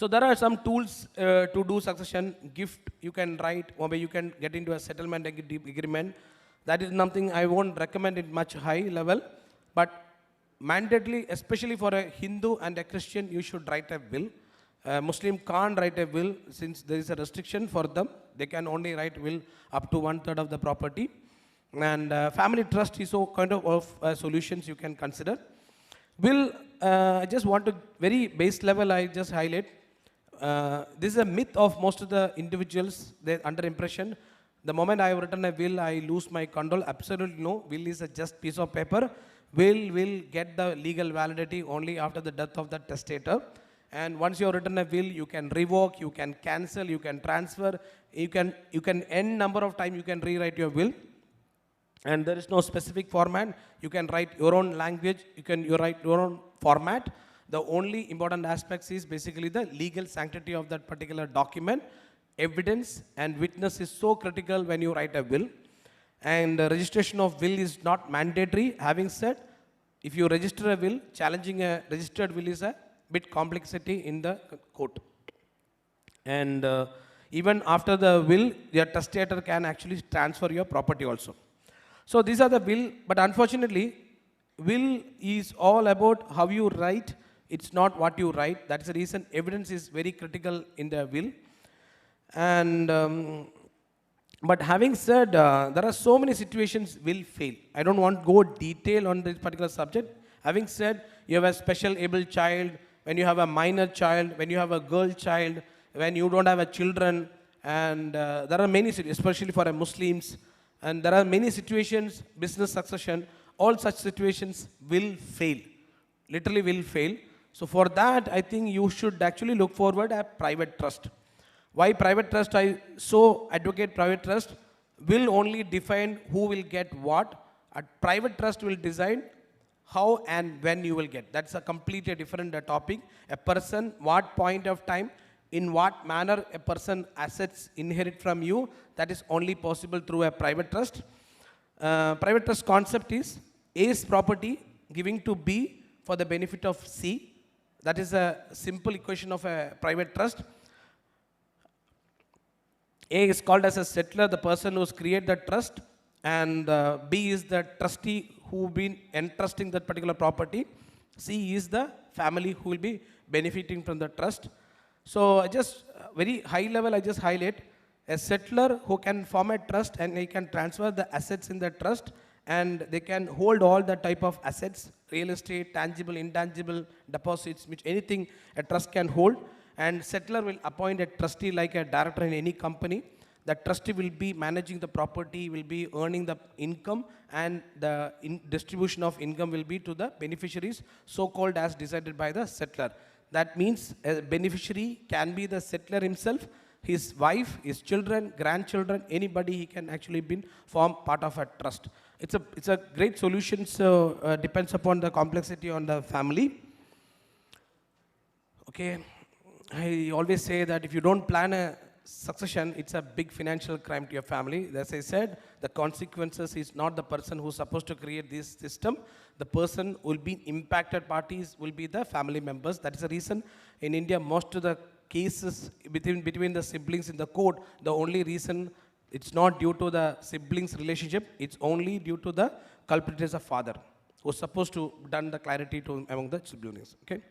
So there are some tools to do succession. Gift you can write, or maybe you can get into a settlement agreement. That is something I won't recommend it much high level, but mandatorily, especially for a Hindu and a Christian, you should write a will. Muslim can't write a will since there is a restriction for them. They can only write will up to 1/3 of the property. And family trust is so kind of solutions you can consider. Will, I just want to, very base level, I just highlight. This is a myth of most of the individuals. They're under impression. The moment I have written a will, I lose my control. Absolutely no. Will is a just piece of paper. Will get the legal validity only after the death of the testator. And once you have written a will, you can revoke, you can cancel, you can transfer, you can end number of time you can rewrite your will. And there is no specific format. You can write your own language, you write your own format. The only important aspects is basically the legal sanctity of that particular document. Evidence and witness is so critical when you write a will. And registration of will is not mandatory. Having said, if you register a will, challenging a registered will is a bit complexity in the court. And even after the will, your testator can actually transfer your property also. So these are the will, but unfortunately, will is all about how you write. It's not what you write. That's the reason evidence is very critical in the will. And but having said, there are so many situations will fail. I don't want to go detail on this particular subject. Having said, you have a special able child, when you have a minor child, when you have a girl child, when you don't have a children, and there are many, especially for a Muslims, and there are many situations, business succession, all such situations will fail, literally will fail. So for that, I think you should actually look forward a private trust. Why private trust? I so advocate private trust. Will only define who will get what. A private trust will decide how and when you will get. That's a completely different topic. A person, what point of time, in what manner a person assets inherit from you, that is only possible through a private trust. Private trust concept is A's property giving to B for the benefit of C. That is a simple equation of a private trust. A is called as a settler, the person who's created the trust, and B is the trustee who been entrusting that particular property. C is the family who will be benefiting from the trust. So just very high level, I just highlight a settler who can form a trust and he can transfer the assets in the trust, and they can hold all the type of assets, real estate, tangible, intangible, deposits, which anything a trust can hold. And settler will appoint a trustee like a director in any company. The trustee will be managing the property, will be earning the income, and the distribution of income will be to the beneficiaries, so-called as decided by the settler. That means a beneficiary can be the settler himself, his wife, his children, grandchildren, anybody he can actually form part of a trust. It's a great solution, so depends upon the complexity on the family. Okay, I always say that if you don't plan a succession, it's a big financial crime to your family. As I said, the consequences is not the person who's supposed to create this system. The person who will be impacted parties will be the family members. That is the reason in India, most of the cases between the siblings in the court, the only reason it's not due to the siblings relationship, it's only due to the culprit is a father who's supposed to done the clarity to among the siblings. Okay.